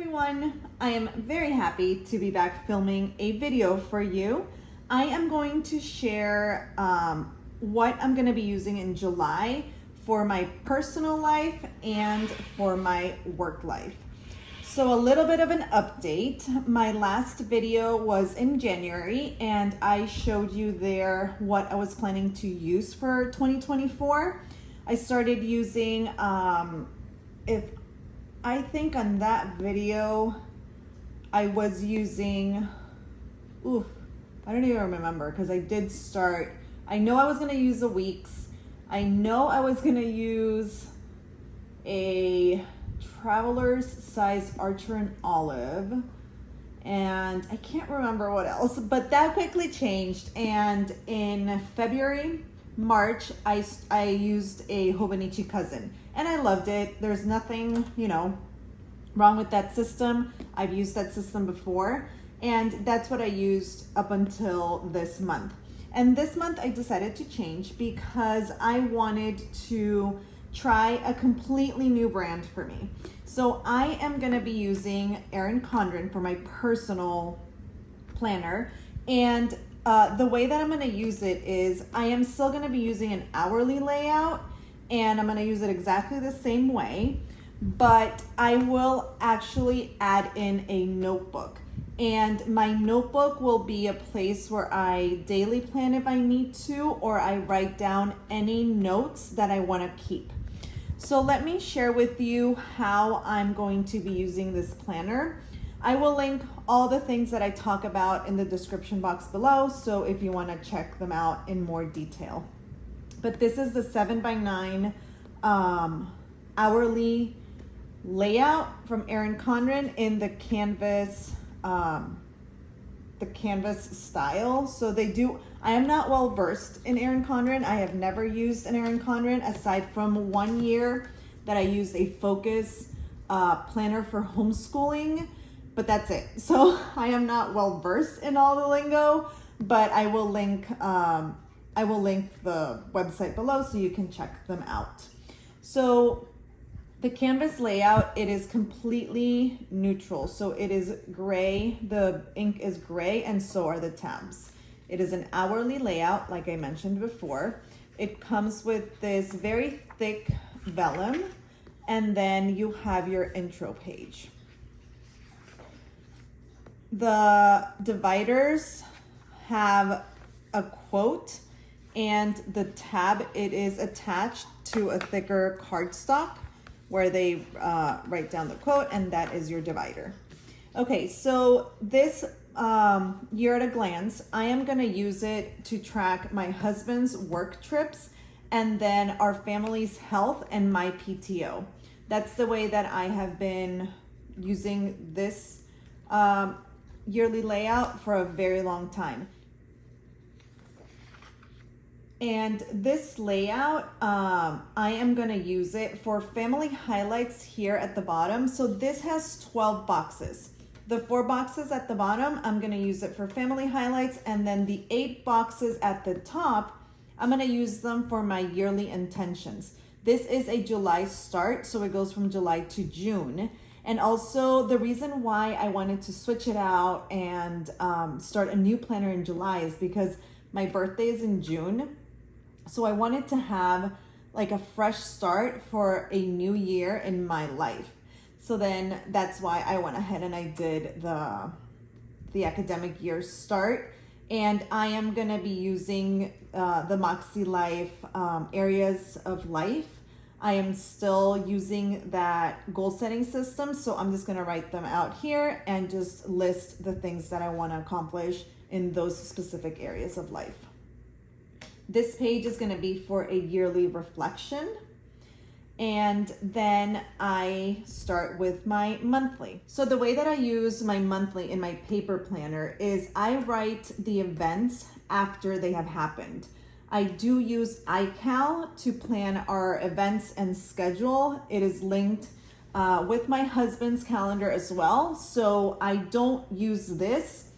everyone, I am very happy to be back filming a video for you. I am going to share what I'm going to be using in July for my personal life and for my work life. So a little bit of an update. My last video was in January and I showed you there what I was planning to use for 2024. I started using, I think on that video, I was using, I don't even remember because I did start, I know I was gonna use a Weeks. I know I was gonna use a Traveler's Size Archer and Olive, and I can't remember what else, but that quickly changed. And in February, March, I used a Hobonichi cousin and I loved it. There's nothing, wrong with that system. I've used that system before and that's what I used up until this month. And this month I decided to change because I wanted to try a completely new brand for me. So I am gonna be using Erin Condren for my personal planner. And the way that I'm gonna use it is I am still gonna be using an hourly layout and I'm gonna use it exactly the same way, but I will actually add in a notebook. And my notebook will be a place where I daily plan if I need to, or I write down any notes that I wanna keep. So let me share with you how I'm going to be using this planner. I will link all the things that I talk about in the description box below, so if you want to check them out in more detail. But this is the 7x9 hourly layout from Erin Condren in the canvas style. So they do, I am not well versed in Erin Condren. I have never used an Erin Condren aside from 1 year that I used a Focus planner for homeschooling, but that's it. So I am not well versed in all the lingo, but I will link the website below so you can check them out. So the canvas layout, it is completely neutral. So it is gray, the ink is gray, and so are the tabs. It is an hourly layout, like I mentioned before. It comes with this very thick vellum, and then you have your intro page. The dividers have a quote, and the tab, it is attached to a thicker cardstock where they write down the quote, and that is your divider. Okay, so this year at a glance, I am gonna use it to track my husband's work trips and then our family's health and my PTO. That's the way that I have been using this yearly layout for a very long time. And this layout, I am gonna use it for family highlights here at the bottom. So this has 12 boxes. The 4 boxes at the bottom, I'm gonna use it for family highlights, and then the 8 boxes at the top, I'm gonna use them for my yearly intentions. This is a July start, so it goes from July to June. And also the reason why I wanted to switch it out and start a new planner in July is because my birthday is in June. So I wanted to have like a fresh start for a new year in my life. So then that's why I went ahead and I did the academic year start. And I am gonna be using the MakseLife areas of life. I am still using that goal setting system. So I'm just gonna write them out here and just list the things that I wanna accomplish in those specific areas of life. This page is gonna be for a yearly reflection. And then I start with my monthly. So the way that I use my monthly in my paper planner is I write the events after they have happened. I do use iCal to plan our events and schedule. It is linked with my husband's calendar as well. So I don't use this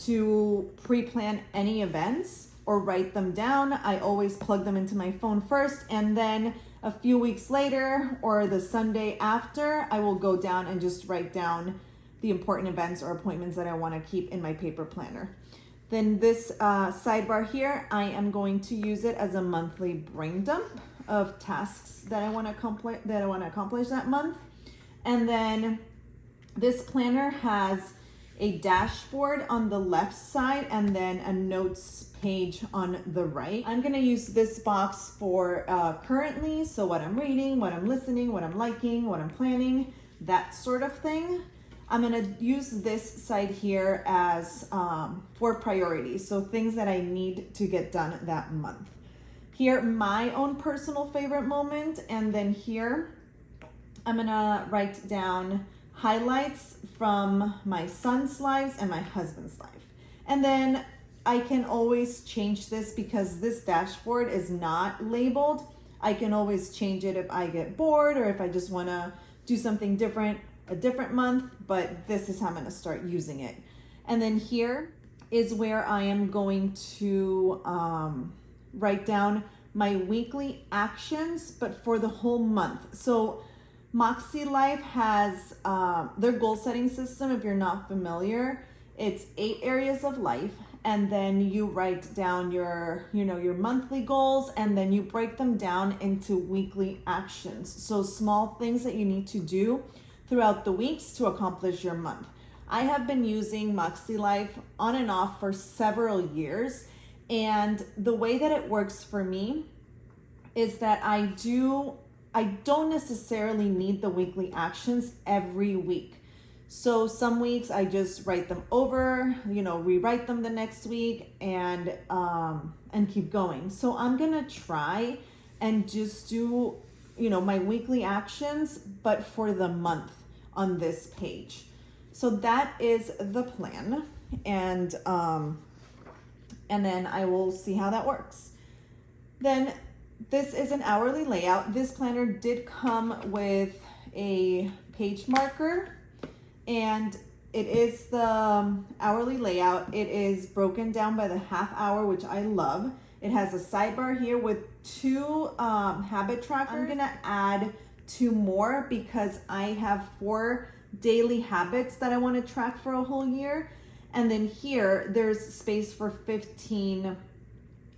to pre-plan any events or write them down. I always plug them into my phone first, and then a few weeks later or the Sunday after, I will go down and just write down the important events or appointments that I want to keep in my paper planner. Then this sidebar here, I am going to use it as a monthly brain dump of tasks that I want to accomplish that month. And then this planner has a dashboard on the left side and then a notes page on the right. I'm gonna use this box for currently, so what I'm reading, what I'm listening, what I'm liking, what I'm planning, that sort of thing. I'm gonna use this side here as for priorities, so things that I need to get done that month. Here, my own personal favorite moment, and then here, I'm gonna write down highlights from my son's lives and my husband's life. And then I can always change this because this dashboard is not labeled. I can always change it if I get bored or if I just wanna do something different, a different month, but this is how I'm gonna start using it. And then here is where I am going to write down my weekly actions, but for the whole month. So MakseLife has their goal setting system. If you're not familiar, it's 8 areas of life, and then you write down your monthly goals, and then you break them down into weekly actions. So small things that you need to do throughout the weeks to accomplish your month. I have been using MakseLife on and off for several years, and the way that it works for me is that I don't necessarily need the weekly actions every week. So some weeks I just write them over, rewrite them the next week and keep going. So I'm gonna try and just do, my weekly actions, but for the month on this page. So that is the plan. And then I will see how that works. Then this is an hourly layout. This planner did come with a page marker, and it is the hourly layout. It is broken down by the half hour, which I love. It has a sidebar here with 2 habit trackers. I'm gonna add 2 more because I have 4 daily habits that I want to track for a whole year. And then here, there's space for 15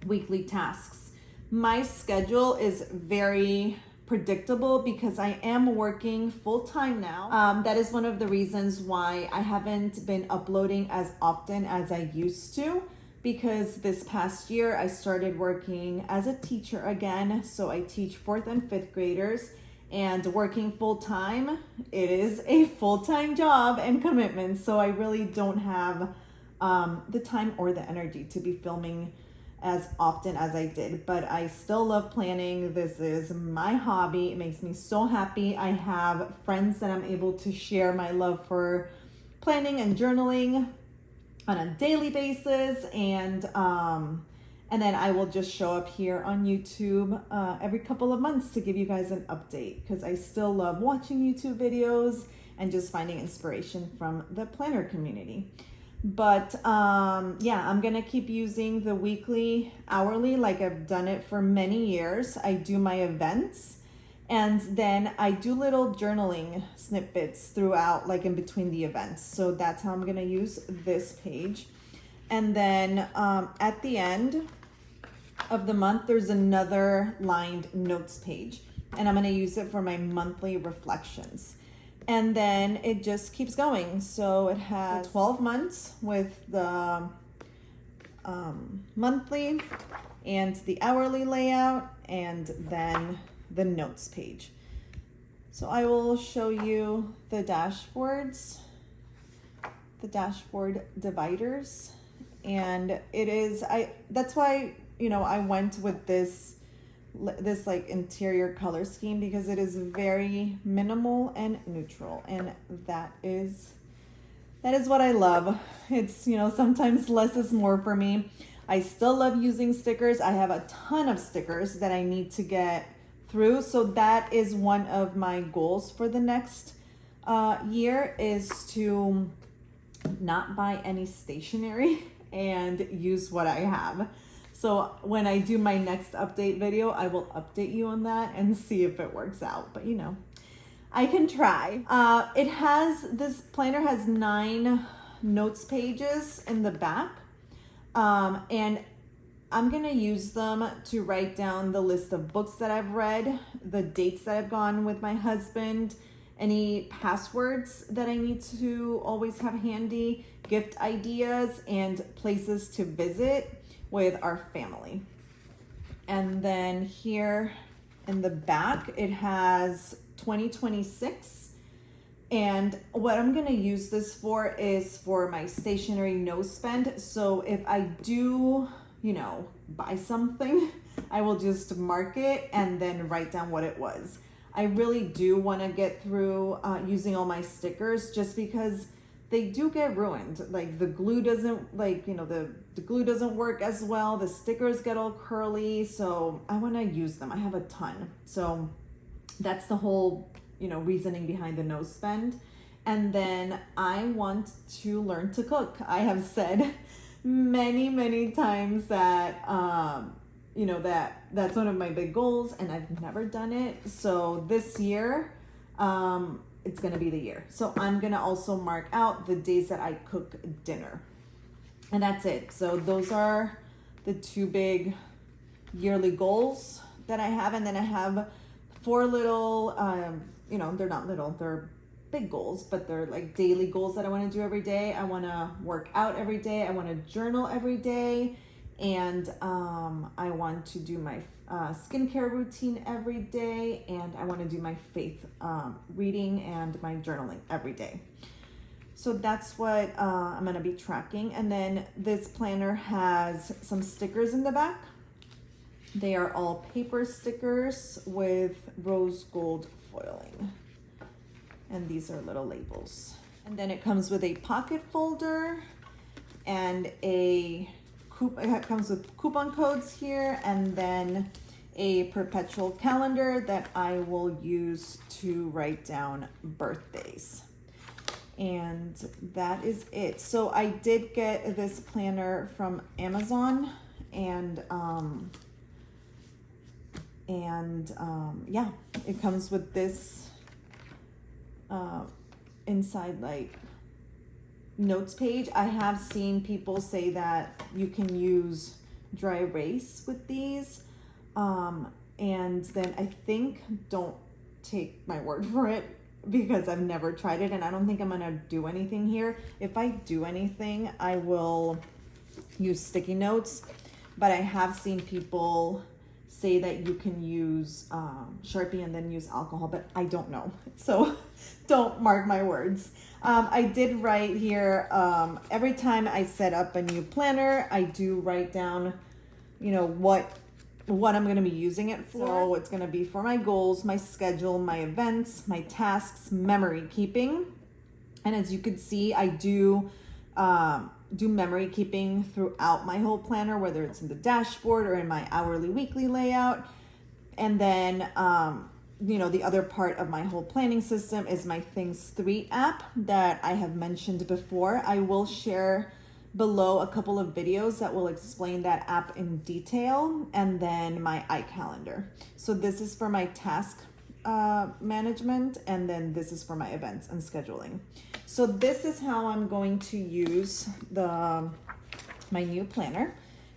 weekly tasks. My schedule is very predictable because I am working full-time now. That is one of the reasons why I haven't been uploading as often as I used to, because this past year I started working as a teacher again. So I teach 4th and 5th graders, and working full-time, it is a full-time job and commitment. So I really don't have the time or the energy to be filming as often as I did, but I still love planning. This is my hobby. It makes me so happy. I have friends that I'm able to share my love for planning and journaling on a daily basis, and then I will just show up here on YouTube every couple of months to give you guys an update, because I still love watching YouTube videos and just finding inspiration from the planner community. But yeah, I'm gonna keep using the weekly, hourly, like I've done it for many years. I do my events, and then I do little journaling snippets throughout, like in between the events. So that's how I'm gonna use this page. And then at the end of the month, there's another lined notes page, and I'm gonna use it for my monthly reflections. And then it just keeps going. So it has 12 months with the monthly and the hourly layout, and then the notes page. So I will show you the dashboards, the dashboard dividers, and it is, that's why, I went with this like interior color scheme, because it is very minimal and neutral, and that is what I love. It's, sometimes less is more for me. I still love using stickers. I have a ton of stickers that I need to get through, so that is one of my goals for the next year, is to not buy any stationery and use what I have. So when I do my next update video, I will update you on that and see if it works out. But you know, I can try. This planner has 9 notes pages in the back. And I'm gonna use them to write down the list of books that I've read, the dates that I've gone with my husband, any passwords that I need to always have handy, gift ideas, and places to visit with our family. And then here in the back, it has 2026. And what I'm gonna use this for is for my stationery no spend. So if I do, you know, buy something, I will just mark it and then write down what it was. I really do wanna get through using all my stickers just because they do get ruined. Like the glue doesn't, the glue doesn't work as well. The stickers get all curly. So I wanna use them. I have a ton. So that's the whole reasoning behind the no spend. And then I want to learn to cook. I have said many times that that's one of my big goals, and I've never done it. So this year it's gonna be the year. So I'm gonna also mark out the days that I cook dinner, and that's it. So those are the 2 big yearly goals that I have. And then I have 4 little they're not little, they're big goals, but they're like daily goals that I want to do every day. I want to work out every day. I want to journal every day. And I want to do my skincare routine every day. And I want to do my faith reading and my journaling every day. So that's what I'm going to be tracking. And then this planner has some stickers in the back. They are all paper stickers with rose gold foiling. And these are little labels. And then it comes with a pocket folder and it comes with coupon codes here, and then a perpetual calendar that I will use to write down birthdays. And that is it. So I did get this planner from Amazon, and yeah, it comes with this inside like notes page. I have seen people say that you can use dry erase with these, and then I think, don't take my word for it because I've never tried it, and I don't think I'm gonna do anything here. If I do anything, I will use sticky notes, but I have seen people say that you can use Sharpie and then use alcohol, but I don't know. So don't mark my words. I did write here, every time I set up a new planner, I do write down, what I'm going to be using it for. So it's going to be for my goals, my schedule, my events, my tasks, memory keeping. And as you can see, I do memory keeping throughout my whole planner, whether it's in the dashboard or in my hourly, weekly layout. And then, the other part of my whole planning system is my Things 3 app that I have mentioned before. I will share below a couple of videos that will explain that app in detail, and then my iCalendar. So this is for my task management, and then this is for my events and scheduling. So this is how I'm going to use my new planner.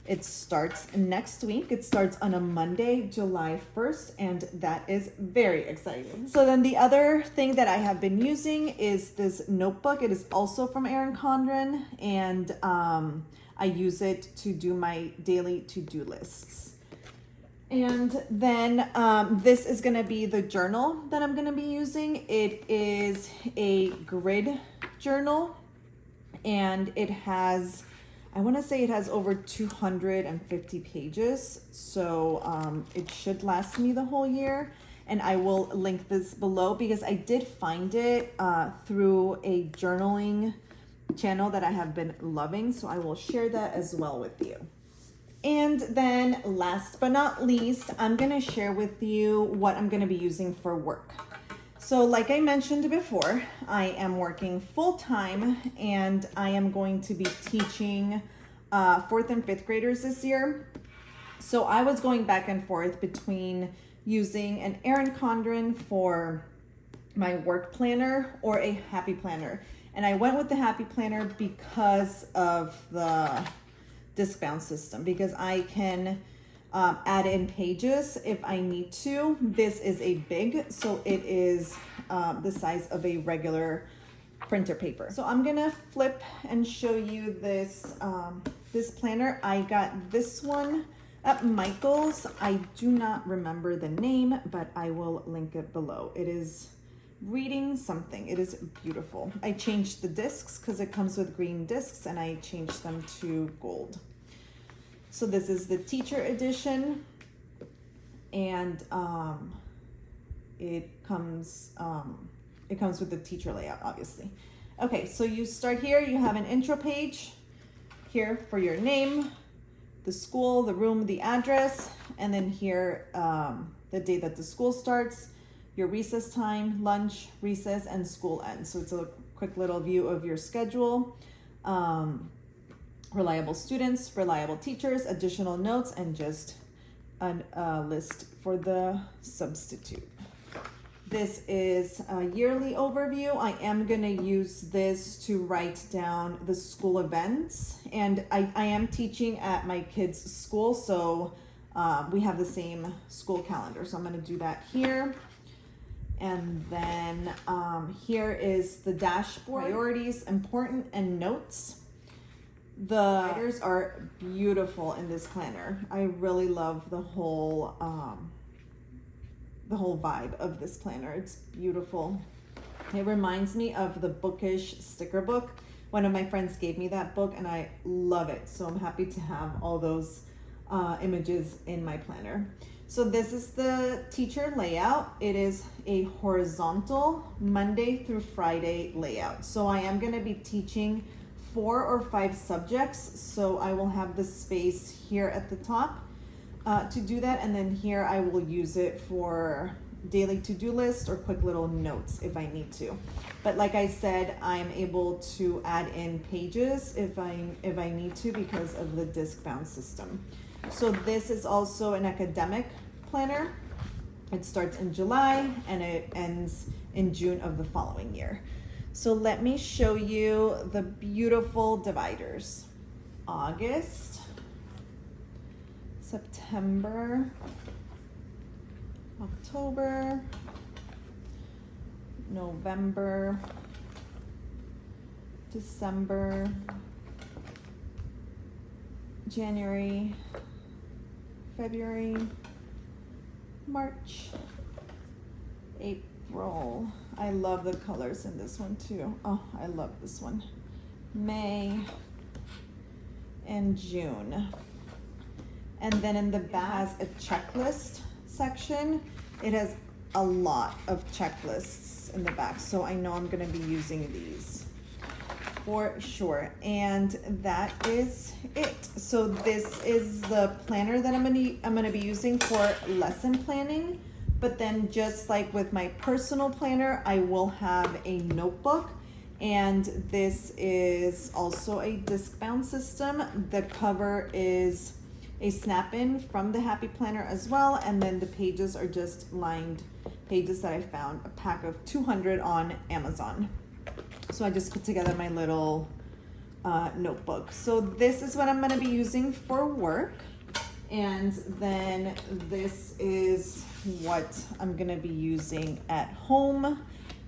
It starts next week. It starts on a Monday, July 1st, and that is very exciting. So then the other thing that I have been using is this notebook. It is also from Erin Condren, and I use it to do my daily to-do lists. And then this is gonna be the journal that I'm gonna be using. It is a grid journal, and it has, I wanna say it has over 250 pages. So it should last me the whole year. And I will link this below because I did find it through a journaling channel that I have been loving. So I will share that as well with you. And then last but not least, I'm gonna share with you what I'm gonna be using for work. So like I mentioned before, I am working full-time, and I am going to be teaching 4th and 5th graders this year. So I was going back and forth between using an Erin Condren for my work planner or a happy planner. And I went with the happy planner because of the disc bound system, because I can add in pages if I need to. This is a big, so it is the size of a regular printer paper. So I'm gonna flip and show you this this planner. I got this one at Michael's. I do not remember the name, but I will link it below. It is reading something. It is beautiful. I changed the discs because it comes with green discs, and I changed them to gold. So this is the teacher edition, and it comes with the teacher layout, obviously. Okay, so you start here. You have an intro page here for your name, the school, the room, the address, and then here the day that the school starts, your recess time, lunch, recess, and school ends. So it's a quick little view of your schedule. Reliable students, reliable teachers, additional notes, and just a list for the substitute. This is a yearly overview. I am gonna use this to write down the school events, and I am teaching at my kids' school, so we have the same school calendar. So I'm gonna do that here. And then here is the dashboard, priorities, important, and notes. The writers are beautiful in this planner. I really love the whole vibe of this planner. It's beautiful. It reminds me of the Bookish sticker book. One of my friends gave me that book, and I love it. So I'm happy to have all those images in my planner. So this is the teacher layout. It is a horizontal Monday through Friday layout. So I am going to be teaching 4 or 5 subjects. So I will have the space here at the top to do that. And then here I will use it for daily to-do list or quick little notes if I need to. But like I said, I'm able to add in pages if I need to because of the disc bound system. So this is also an academic planner. It starts in July and it ends in June of the following year. So let me show you the beautiful dividers. August, September, October, November, December, January, February, March, April. I love the colors in this one too. Oh, I love this one. May and June. And then in the back has a checklist section. It has a lot of checklists in the back, so I know I'm gonna be using these for sure. And that is it. So this is the planner that I'm gonna be using for lesson planning. But then just like with my personal planner, I will have a notebook, and this is also a disc bound system. The cover is a snap-in from the Happy Planner as well, and then the pages are just lined pages that I found, a pack of 200 on Amazon. So I just put together my little notebook. So this is what I'm gonna be using for work. And then this is what I'm gonna be using at home,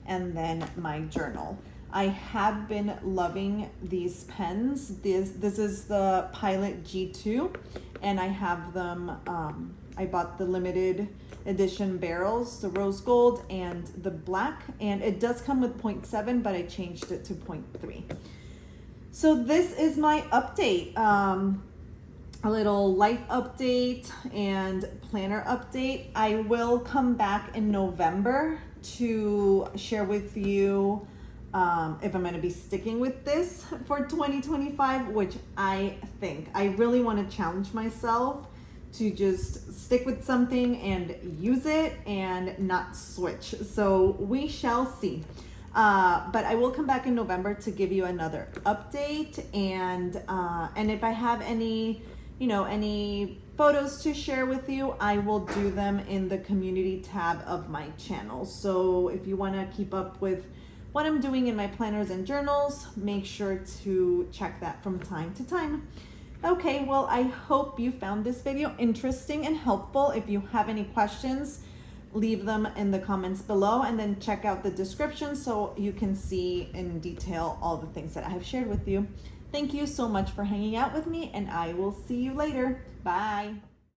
and then my journal. I have been loving these pens. This is the Pilot G2, and I have them, I bought the limited edition barrels, the rose gold and the black, and it does come with 0.7, but I changed it to 0.3. So this is my update. A little life update and planner update. I will come back in November to share with you if I'm going to be sticking with this for 2025, which I think. I really want to challenge myself to just stick with something and use it and not switch. So we shall see. But I will come back in November to give you another update, and if I have any, any photos to share with you, I will do them in the community tab of my channel. So if you want to keep up with what I'm doing in my planners and journals, make sure to check that from time to time. Okay, well, I hope you found this video interesting and helpful. If you have any questions, leave them in the comments below, and then check out the description so you can see in detail all the things that I have shared with you. Thank you so much for hanging out with me, and I will see you later. Bye.